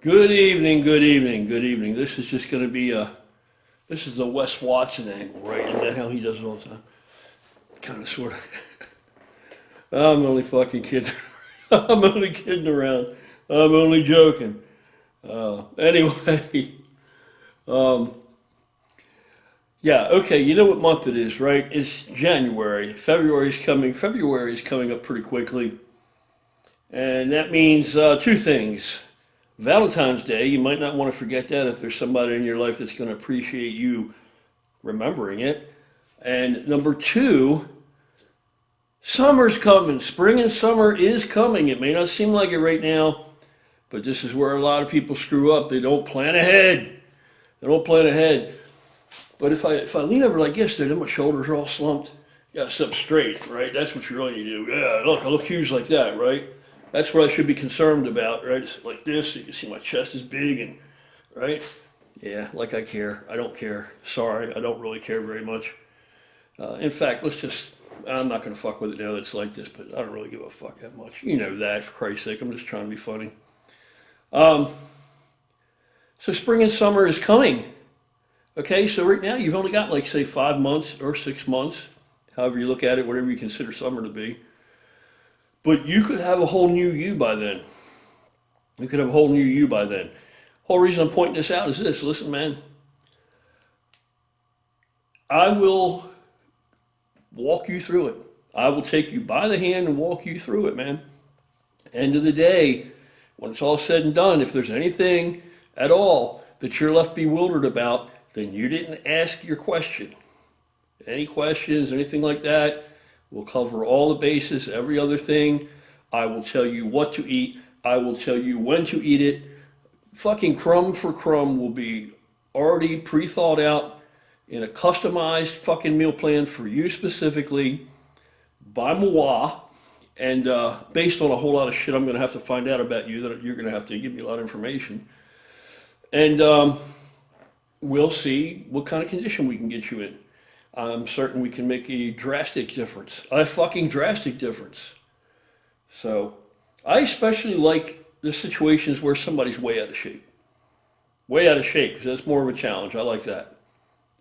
Good evening, good evening, good evening. This is just going to be this is the Wes Watson angle, right? Isn't that how he does it all the time? Kind of, sort of. I'm only fucking kidding. I'm only kidding around. I'm only joking. Anyway, um, yeah, okay, you know what month it is, right? It's January. February's coming. February is coming up pretty quickly. And that means two things. Valentine's Day, you might not want to forget that if there's somebody in your life that's going to appreciate you remembering it. And number two, summer's coming. Spring and summer is coming. It may not seem like it right now, but this is where a lot of people screw up. They don't plan ahead. They don't plan ahead. But if I lean over like this, then my shoulders are all slumped. You got to sit up straight, right? That's what you really need to do. Yeah, look, I look huge like that, right? That's what I should be concerned about, right? It's like this. You can see my chest is big and, right? Yeah, like I care. I don't care. Sorry, I don't really care very much. In fact, I'm not going to fuck with it now that it's like this, but I don't really give a fuck that much. You know that, for Christ's sake. I'm just trying to be funny. Um, so spring and summer is coming. Okay, so right now you've only got like, say, 5 months or 6 months, however you look at it, whatever you consider summer to be. But you could have a whole new you by then. You could have a whole new you by then. Whole reason I'm pointing this out is this. Listen, man. I will walk you through it. I will take you by the hand and walk you through it, man. End of the day, when it's all said and done, if there's anything at all that you're left bewildered about, then you didn't ask your question. Any questions, anything like that, we'll cover all the bases, every other thing. I will tell you what to eat. I will tell you when to eat it. Fucking crumb for crumb will be already pre-thought out in a customized fucking meal plan for you specifically by moi and based on a whole lot of shit I'm going to have to find out about you that you're going to have to give me a lot of information. And we'll see what kind of condition we can get you in. I'm certain we can make a drastic difference. A fucking drastic difference. So, I especially like the situations where somebody's way out of shape. Way out of shape, because that's more of a challenge. I like that.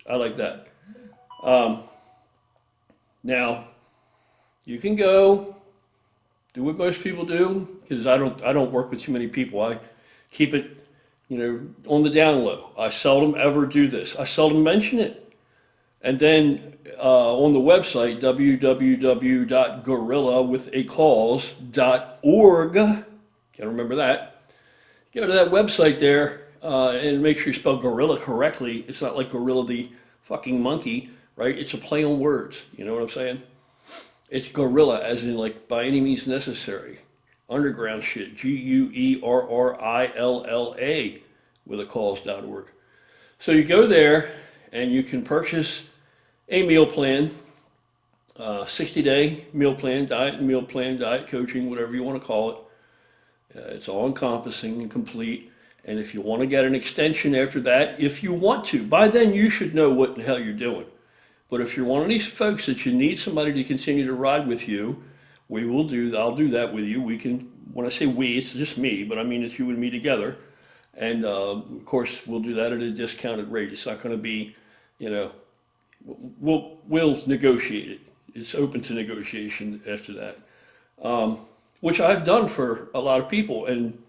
I like that. Um, Now, you can go do what most people do, because I don't work with too many people. I keep it, on the down low. I seldom ever do this. I seldom mention it. And then on the website, www.gorillawithacause.org, gotta remember that, go to that website there and make sure you spell gorilla correctly. It's not like gorilla the fucking monkey, right? It's a play on words, you know what I'm saying? It's gorilla as in like by any means necessary. Underground shit, Guerrilla with a cause.org. So you go there and you can purchase a meal plan, 60-day meal plan, diet coaching, whatever you want to call it. It's all encompassing and complete. And if you want to get an extension after that, if you want to, by then you should know what the hell you're doing. But if you're one of these folks that you need somebody to continue to ride with you, I'll do that with you. We can, when I say we, it's just me, but I mean it's you and me together. And of course, we'll do that at a discounted rate. It's not going to be, we'll negotiate it. It's open to negotiation after that, which I've done for a lot of people. And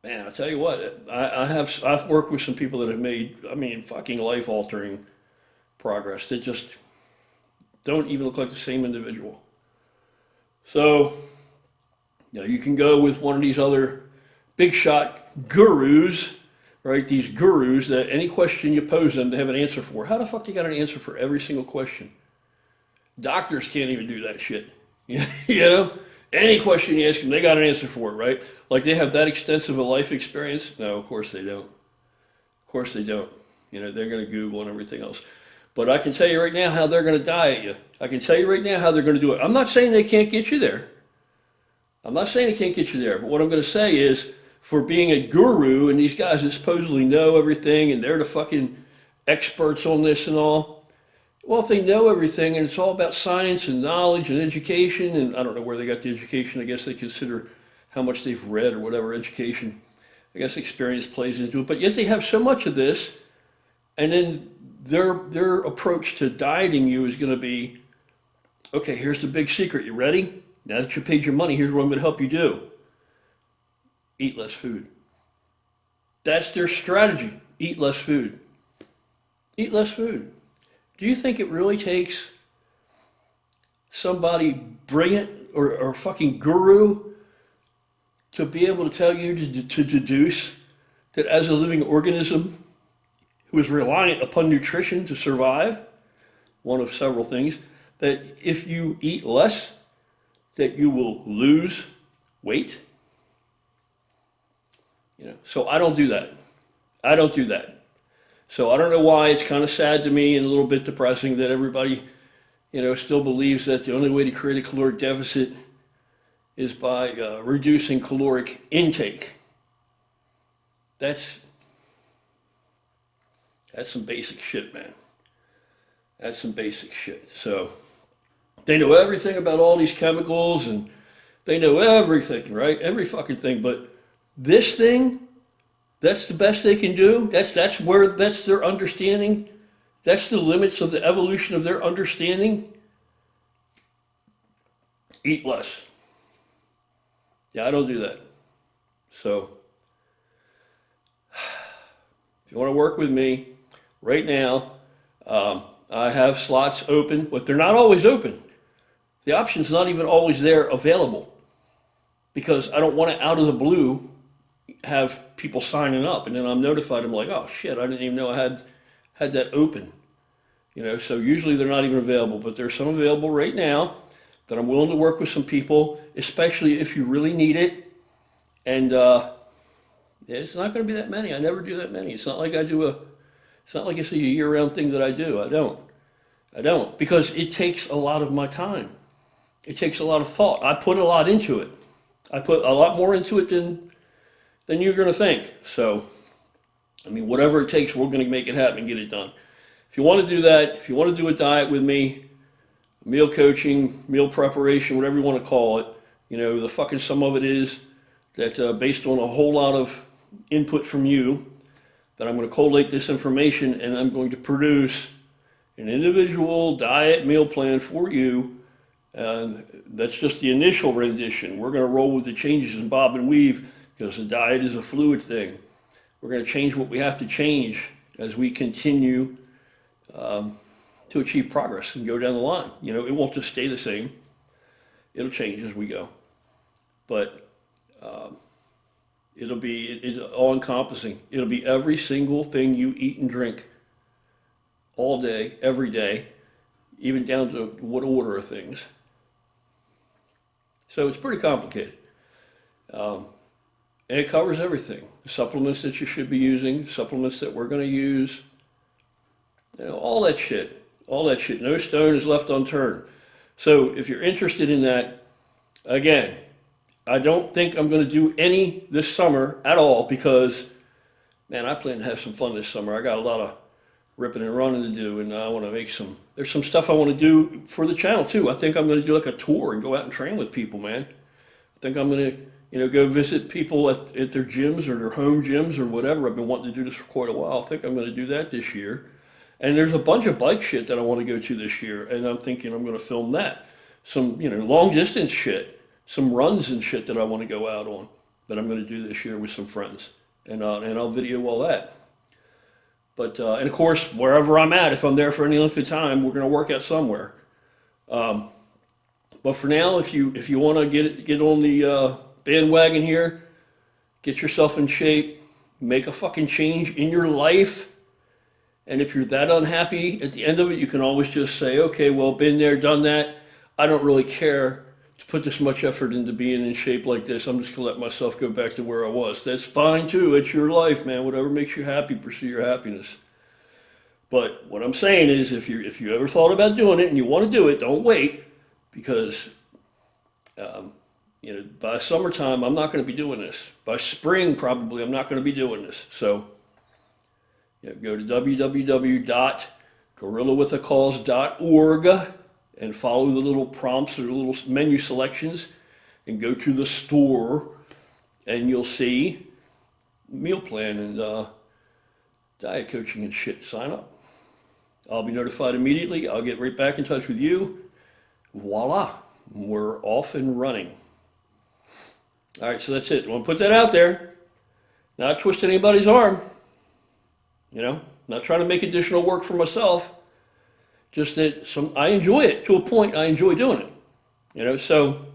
man, I'll tell you what, I've worked with some people that have made, fucking life altering progress. They just don't even look like the same individual. So, you can go with one of these other big shot gurus, right? These gurus that any question you pose them, they have an answer for. How the fuck they got an answer for every single question? Doctors can't even do that shit. Any question you ask them, they got an answer for it, right? Like they have that extensive a life experience? No, of course they don't. Of course they don't. They're going to Google and everything else. But I can tell you right now how they're going to diet you. I can tell you right now how they're going to do it. I'm not saying they can't get you there. I'm not saying they can't get you there. But what I'm going to say is, for being a guru and these guys that supposedly know everything and they're the fucking experts on this and all, well, if they know everything and it's all about science and knowledge and education, and I don't know where they got the education, I guess they consider how much they've read or whatever education, I guess experience plays into it. But yet they have so much of this, and then their approach to dieting you is going to be, okay, here's the big secret. You ready? Now that you paid your money, here's what I'm going to help you do. Eat less food. That's their strategy. Eat less food. Eat less food. Do you think it really takes somebody brilliant or fucking guru to be able to tell you to deduce that as a living organism who is reliant upon nutrition to survive, one of several things, that if you eat less, that you will lose weight? So I don't do that. I don't do that. So I don't know why it's kind of sad to me and a little bit depressing that everybody, still believes that the only way to create a caloric deficit is by reducing caloric intake. That's some basic shit, man. That's some basic shit. So they know everything about all these chemicals and they know everything, right? Every fucking thing. But this thing, that's the best they can do. That's their understanding. That's the limits of the evolution of their understanding. Eat less. Yeah, I don't do that. So if you want to work with me right now, I have slots open, but they're not always open. The option's not even always there available because I don't want to out of the blue have people signing up and then I'm notified. I'm like, oh shit, I didn't even know I had that open. So usually they're not even available, but there's some available right now that I'm willing to work with some people, especially if you really need it. And it's not going to be that many. I never do that many. It's not like it's not like it's a year-round thing that I do. I don't, because it takes a lot of my time. It takes a lot of thought. I put a lot into it. I put a lot more into it than you're going to think. So, whatever it takes, we're going to make it happen and get it done. If you want to do that, if you want to do a diet with me, meal coaching, meal preparation, whatever you want to call it, the fucking sum of it is that based on a whole lot of input from you, that I'm going to collate this information and I'm going to produce an individual diet meal plan for you. That's just the initial rendition. We're going to roll with the changes and bob and weave because the diet is a fluid thing. We're going to change what we have to change as we continue to achieve progress and go down the line. It won't just stay the same. It'll change as we go. But it's all-encompassing. It'll be every single thing you eat and drink all day, every day, even down to what order of things. So it's pretty complicated. And it covers everything. The supplements that you should be using, supplements that we're going to use, all that shit. All that shit. No stone is left unturned. So if you're interested in that, again, I don't think I'm going to do any this summer at all because, man, I plan to have some fun this summer. I got a lot of ripping and running to do, and I want to make there's some stuff I want to do for the channel too. I think I'm going to do like a tour and go out and train with people, man. I think I'm going to, go visit people at their gyms or their home gyms or whatever. I've been wanting to do this for quite a while. I think I'm going to do that this year. And there's a bunch of bike shit that I want to go to this year, and I'm thinking I'm going to film that. Some, long distance shit, some runs and shit that I want to go out on that I'm going to do this year with some friends, and I'll video all that. But and of course, wherever I'm at, if I'm there for any length of time, we're going to work out somewhere. But for now, if you want to get on the bandwagon here, get yourself in shape, make a fucking change in your life. And if you're that unhappy at the end of it, you can always just say, okay, well, been there, done that. I don't really care to put this much effort into being in shape like this. I'm just going to let myself go back to where I was. That's fine too. It's your life, man. Whatever makes you happy, pursue your happiness. But what I'm saying is if you ever thought about doing it and you want to do it, don't wait because, by summertime, I'm not going to be doing this. By spring, probably, I'm not going to be doing this. So, go to www.gorillawithacause.org and follow the little prompts or little menu selections and go to the store and you'll see meal plan and diet coaching and shit. Sign up. I'll be notified immediately. I'll get right back in touch with you. Voila, we're off and running. All right, so that's it. I want to put that out there. Not twist anybody's arm. You know, not trying to make additional work for myself. Just that I enjoy it to a point. I enjoy doing it. You know, so,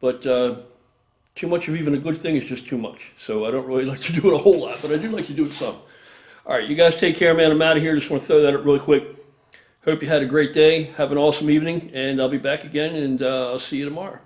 but too much of even a good thing is just too much. So I don't really like to do it a whole lot, but I do like to do it some. All right, you guys take care, man. I'm out of here. Just want to throw that up really quick. Hope you had a great day. Have an awesome evening, and I'll be back again, and I'll see you tomorrow.